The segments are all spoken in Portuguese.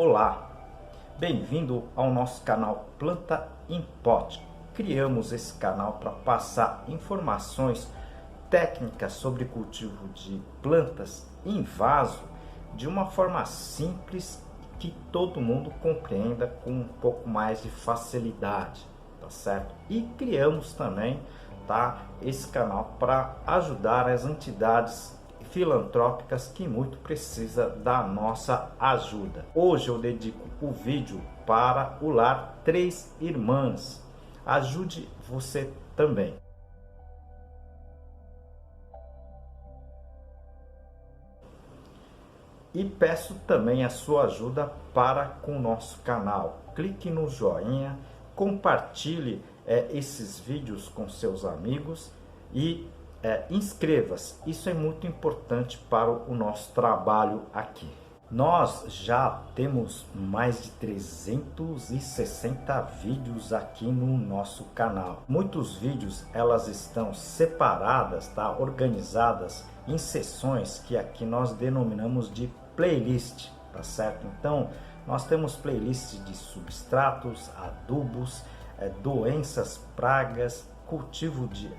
Olá, bem-vindo ao nosso canal Planta em Pote. Criamos esse canal para passar informações técnicas sobre cultivo de plantas em vaso de uma forma simples que todo mundo compreenda com um pouco mais de facilidade, tá certo? E criamos também, esse canal para ajudar as entidades filantrópicas que muito precisa da nossa ajuda. Hoje eu dedico o vídeo para o Lar Três Irmãs. Ajude você também. E peço também a sua ajuda para com o nosso canal. Clique no joinha, compartilhe esses vídeos com seus amigos e inscreva-se. Isso é muito importante para o nosso trabalho aqui. Nós já temos mais de 360 vídeos aqui no nosso canal. Muitos vídeos elas estão separadas, organizadas em seções que aqui nós denominamos de playlist, tá certo? Então nós temos playlist de substratos, adubos, doenças, pragas, cultivo de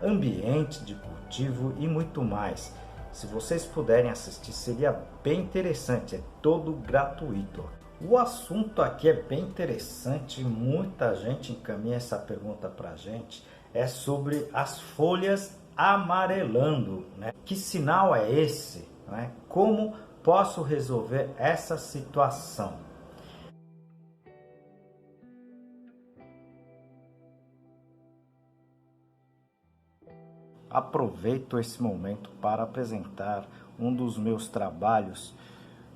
ambiente de cultivo e muito mais. Se vocês puderem assistir, seria bem interessante, é todo gratuito. O assunto aqui é bem interessante, muita gente encaminha essa pergunta para a gente, é sobre as folhas amarelando, né? Que sinal é esse, né? Como posso resolver essa situação? Aproveito esse momento para apresentar um dos meus trabalhos,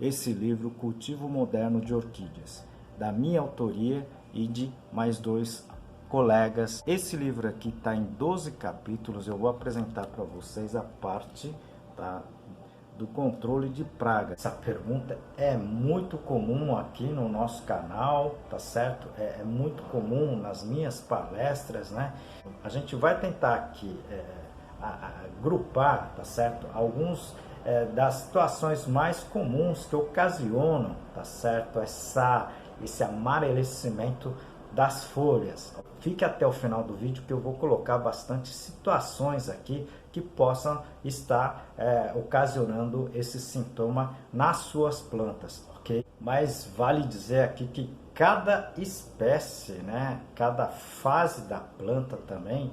esse livro Cultivo Moderno de Orquídeas, da minha autoria e de mais dois colegas. Esse livro aqui está em 12 capítulos, eu vou apresentar para vocês a parte do controle de praga. Essa pergunta é muito comum aqui no nosso canal, tá certo? É muito comum nas minhas palestras, né? A gente vai tentar aqui agrupar, tá certo? Alguns das situações mais comuns que ocasionam, tá certo? Esse amarelecimento das folhas. Fique até o final do vídeo que eu vou colocar bastante situações aqui que possam estar ocasionando esse sintoma nas suas plantas, ok? Mas vale dizer aqui que cada espécie, né? Cada fase da planta também,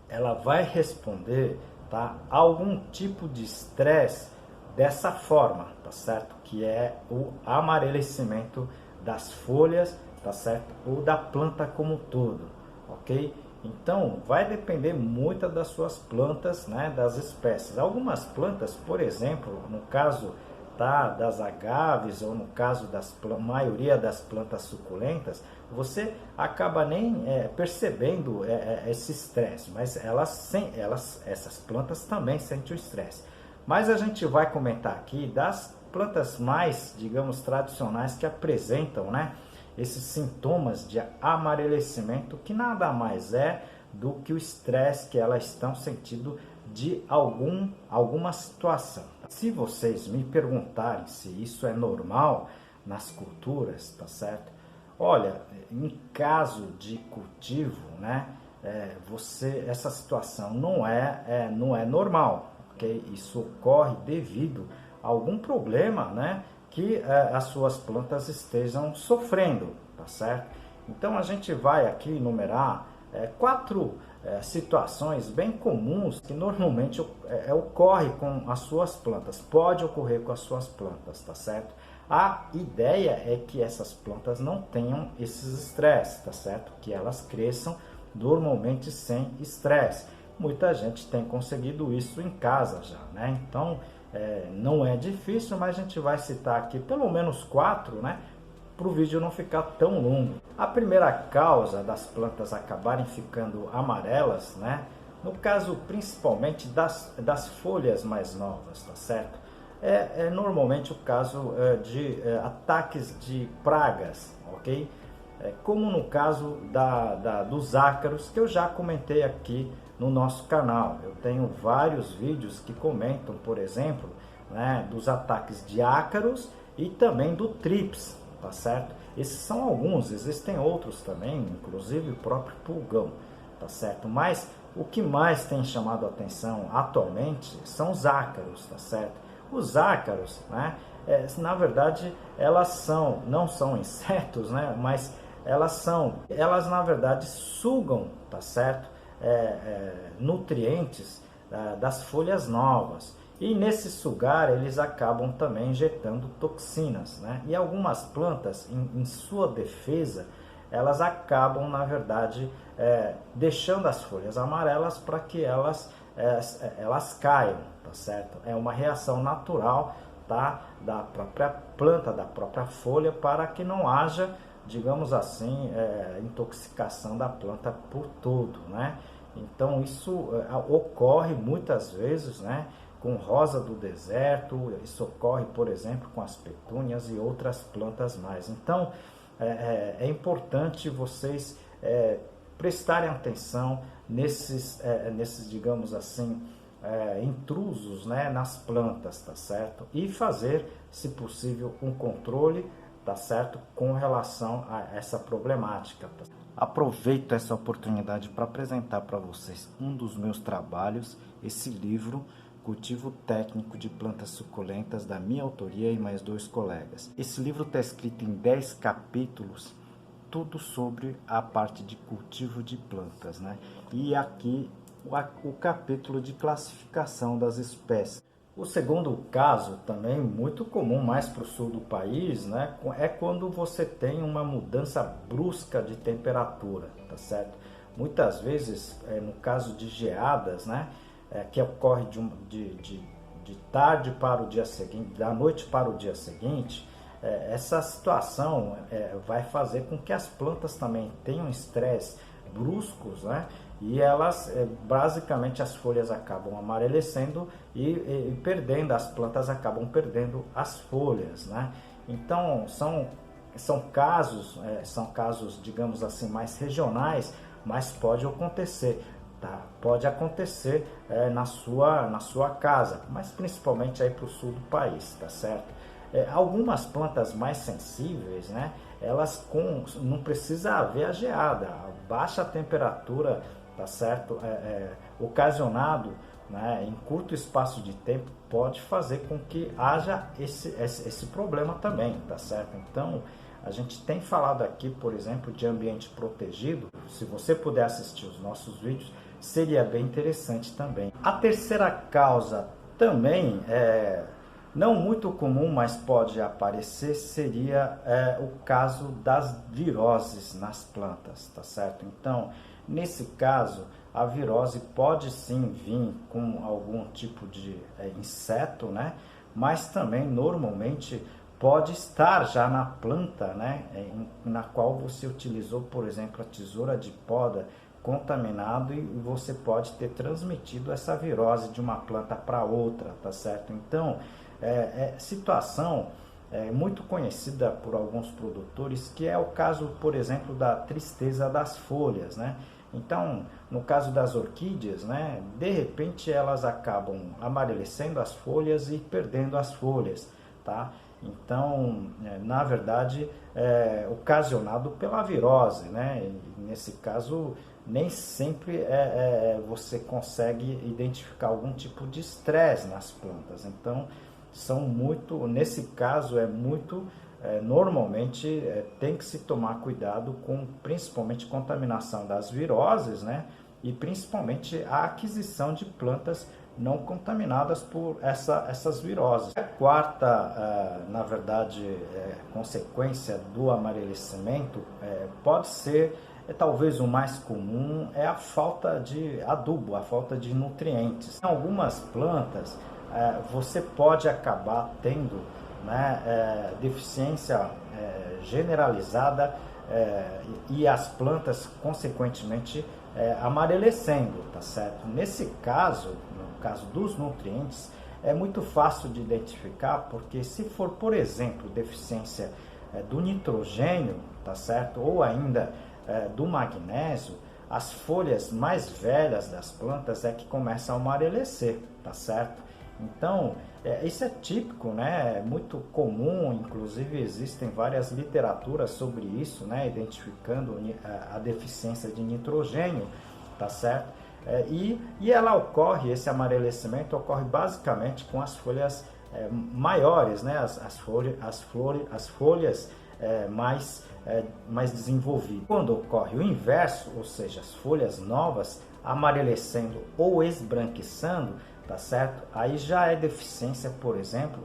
ela vai responder a algum tipo de estresse dessa forma, tá certo? Que é o amarelecimento das folhas, tá certo? Ou da planta como um todo, ok? Então vai depender muito das suas plantas, né? Das espécies. Algumas plantas, por exemplo, no caso das agaves ou no caso maioria das plantas suculentas, você acaba nem percebendo esse estresse, mas essas plantas também sentem o estresse. Mas a gente vai comentar aqui das plantas mais, digamos, tradicionais que apresentam, né, esses sintomas de amarelecimento, que nada mais é do que o estresse que elas estão sentindo de alguma situação. Se vocês me perguntarem se isso é normal nas culturas, tá certo? Olha, em caso de cultivo, né, essa situação não é normal, ok? Isso ocorre devido a algum problema, né, que as suas plantas estejam sofrendo, tá certo? Então a gente vai aqui enumerar quatro situações bem comuns que normalmente ocorre com as suas plantas, pode ocorrer com as suas plantas, tá certo? A ideia é que essas plantas não tenham esses estresses, tá certo? Que elas cresçam normalmente sem estresse. Muita gente tem conseguido isso em casa já, né? Então não é difícil, mas a gente vai citar aqui pelo menos quatro, né? Para o vídeo não ficar tão longo. A primeira causa das plantas acabarem ficando amarelas, né? No caso principalmente das folhas mais novas, tá certo? É normalmente o caso de ataques de pragas, ok? Como no caso dos ácaros, que eu já comentei aqui no nosso canal. Eu tenho vários vídeos que comentam, por exemplo, né, dos ataques de ácaros e também do trips, tá certo? Esses são alguns, existem outros também, inclusive o próprio pulgão, tá certo? Mas o que mais tem chamado a atenção atualmente são os ácaros, tá certo? Os ácaros, né, na verdade, elas não são insetos, né, mas elas na verdade sugam, tá certo? Nutrientes das folhas novas. E nesse sugar eles acabam também injetando toxinas, né? E algumas plantas, em sua defesa, elas acabam, na verdade, deixando as folhas amarelas para que elas caiam, tá certo? É uma reação natural, tá, da própria planta, da própria folha, para que não haja, digamos assim, intoxicação da planta por todo, né? Então isso ocorre muitas vezes, né, com rosa do deserto, isso ocorre, por exemplo, com as petúnias e outras plantas mais. Então é importante vocês prestarem atenção nesses, digamos assim, intrusos, né, nas plantas, tá certo? E fazer, se possível, um controle, tá certo, com relação a essa problemática. Aproveito essa oportunidade para apresentar para vocês um dos meus trabalhos, esse livro, Cultivo Técnico de Plantas Suculentas, da minha autoria e mais 2 colegas. Esse livro está escrito em 10 capítulos, tudo sobre a parte de cultivo de plantas, né? E aqui o capítulo de classificação das espécies. O segundo caso, também muito comum mais para o sul do país, né, é quando você tem uma mudança brusca de temperatura, tá certo? Muitas vezes, no caso de geadas, né, que ocorre de tarde para o dia seguinte, da noite para o dia seguinte, essa situação vai fazer com que as plantas também tenham estresse bruscos, né? E elas, basicamente, as folhas acabam amarelecendo e perdendo, as plantas acabam perdendo as folhas, né? Então, são casos, digamos assim, mais regionais, mas pode acontecer, tá? Pode acontecer na sua casa, mas principalmente aí para o sul do país, tá certo? Algumas plantas mais sensíveis, né? Elas não precisa haver a geada, a baixa temperatura, tá certo? Ocasionado, né, em curto espaço de tempo, pode fazer com que haja esse problema também, tá certo? Então, a gente tem falado aqui, por exemplo, de ambiente protegido. Se você puder assistir os nossos vídeos, seria bem interessante também. A terceira causa também não muito comum, mas pode aparecer, seria o caso das viroses nas plantas, tá certo? Então, nesse caso, a virose pode sim vir com algum tipo de inseto, né? Mas também, normalmente, pode estar já na planta, né? Na qual você utilizou, por exemplo, a tesoura de poda contaminado, e você pode ter transmitido essa virose de uma planta para outra, tá certo? Então, situação muito conhecida por alguns produtores, que é o caso, por exemplo, da tristeza das folhas, né? Então, no caso das orquídeas, né, de repente elas acabam amarelecendo as folhas e perdendo as folhas, tá? Então, na verdade, ocasionado pela virose, né? E nesse caso, nem sempre você consegue identificar algum tipo de estresse nas plantas. Então, nesse caso, normalmente tem que se tomar cuidado com principalmente contaminação das viroses, né? E principalmente a aquisição de plantas não contaminadas por essas viroses. A quarta, na verdade, consequência do amarelecimento pode ser, talvez o mais comum, é a falta de adubo, a falta de nutrientes. Em algumas plantas, você pode acabar tendo, né, deficiência generalizada e as plantas, consequentemente, amarelecendo, tá certo? Nesse caso, no caso dos nutrientes, é muito fácil de identificar, porque se for, por exemplo, deficiência do nitrogênio, tá certo? Ou ainda do magnésio, as folhas mais velhas das plantas que começam a amarecer, tá certo? Então, isso é típico, né? É muito comum, inclusive existem várias literaturas sobre isso, né? Identificando a deficiência de nitrogênio, tá certo? E ela ocorre, esse amarelecimento ocorre basicamente com as folhas maiores, né? As folhas mais desenvolvidas. Quando ocorre o inverso, ou seja, as folhas novas amarelecendo ou esbranquiçando, tá certo? Aí já é deficiência, por exemplo,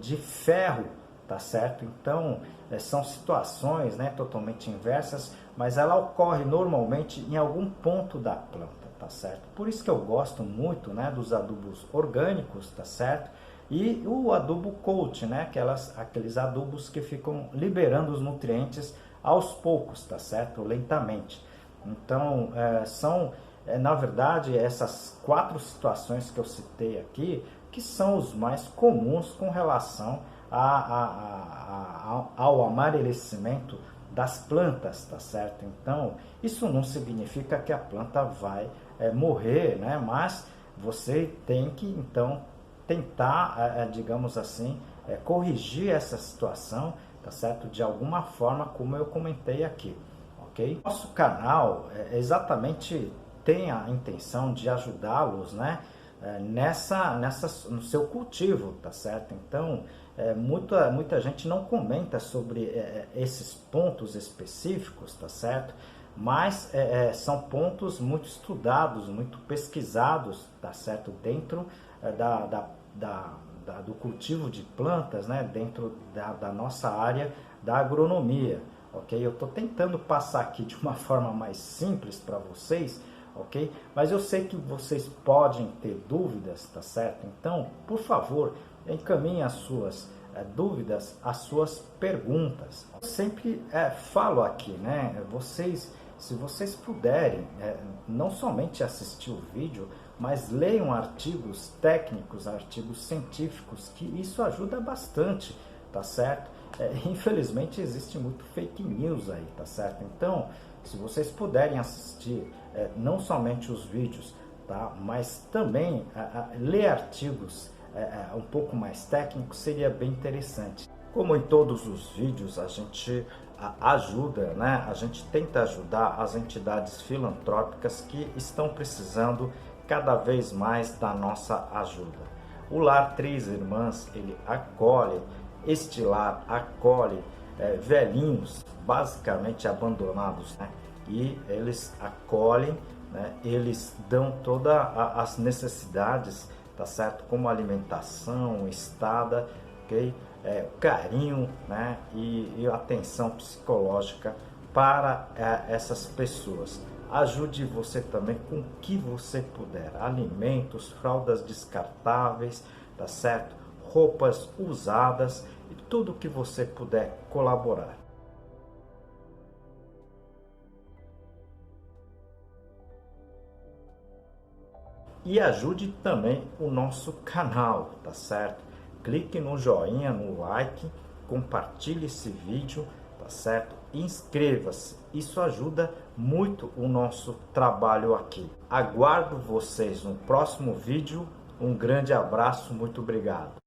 de ferro, tá certo? Então, são situações, né, totalmente inversas, mas ela ocorre normalmente em algum ponto da planta, tá certo? Por isso que eu gosto muito, né, dos adubos orgânicos, tá certo? E o adubo coat, né, aqueles adubos que ficam liberando os nutrientes aos poucos, tá certo? Lentamente. Então, na verdade, essas 4 situações que eu citei aqui, que são os mais comuns com relação ao amarelecimento das plantas, tá certo? Então, isso não significa que a planta vai morrer, né? Mas você tem que, então, tentar, digamos assim, corrigir essa situação, tá certo? De alguma forma, como eu comentei aqui, ok? Nosso canal exatamente tem a intenção de ajudá-los, né? No seu cultivo, tá certo? Então, muita gente não comenta sobre esses pontos específicos, tá certo? Mas são pontos muito estudados, muito pesquisados, tá certo? Dentro do cultivo de plantas, né? Dentro da nossa área da agronomia, ok? Eu estou tentando passar aqui de uma forma mais simples para vocês, ok? Mas eu sei que vocês podem ter dúvidas, tá certo? Então, por favor, encaminhe as suas dúvidas, as suas perguntas. Eu sempre falo aqui, né? Se vocês puderem, não somente assistir o vídeo, mas leiam artigos técnicos, artigos científicos, que isso ajuda bastante, tá certo? Infelizmente existe muito fake news aí, tá certo? Então, se vocês puderem assistir não somente os vídeos, tá? Mas também ler artigos um pouco mais técnicos, seria bem interessante. Como em todos os vídeos, a gente ajuda, né? A gente tenta ajudar as entidades filantrópicas que estão precisando cada vez mais da nossa ajuda. O Lar Três Irmãs, ele acolhe, este lar acolhe velhinhos basicamente abandonados, né? E eles acolhem, né? Eles dão todas as necessidades, tá certo? Como alimentação, estada, ok? Carinho, né? E atenção psicológica para essas pessoas. Ajude você também com o que você puder. Alimentos, fraldas descartáveis, tá certo? Roupas usadas e tudo que você puder colaborar. E ajude também o nosso canal, tá certo? Clique no joinha, no like, compartilhe esse vídeo, tá certo? Inscreva-se, isso ajuda muito o nosso trabalho aqui. Aguardo vocês no próximo vídeo, um grande abraço, muito obrigado.